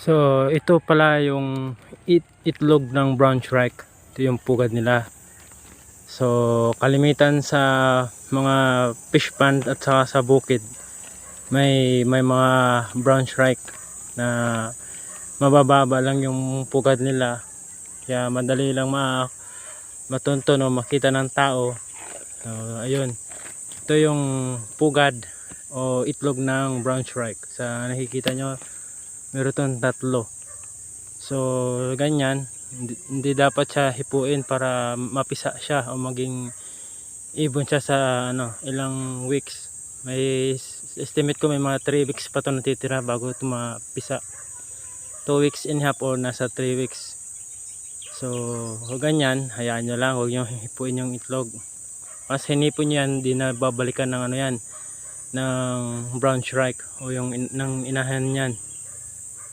So ito pala yung itlog ng brown shrike. Ito yung pugad nila. So kalimitan sa mga fish pond at saka sa bukid may mga brown shrike na mabababa lang yung pugad nila, kaya madali lang matunton o makita ng tao. So ayun, ito yung pugad o itlog ng brown shrike. Sa nakikita nyo, meron itong tatlo. So ganyan, hindi dapat siya hipuin para mapisa siya o maging ibon siya sa ilang weeks. May estimate ko may mga 3 weeks pa ito natitira bago ito mapisa. 2 weeks and a half or nasa 3 weeks. So ganyan, hayaan nyo lang, huwag nyo hipuin yung itlog. Mas hinipon nyo yan, di na babalikan ng yan, ng brown shrike o yung ng inahan yan.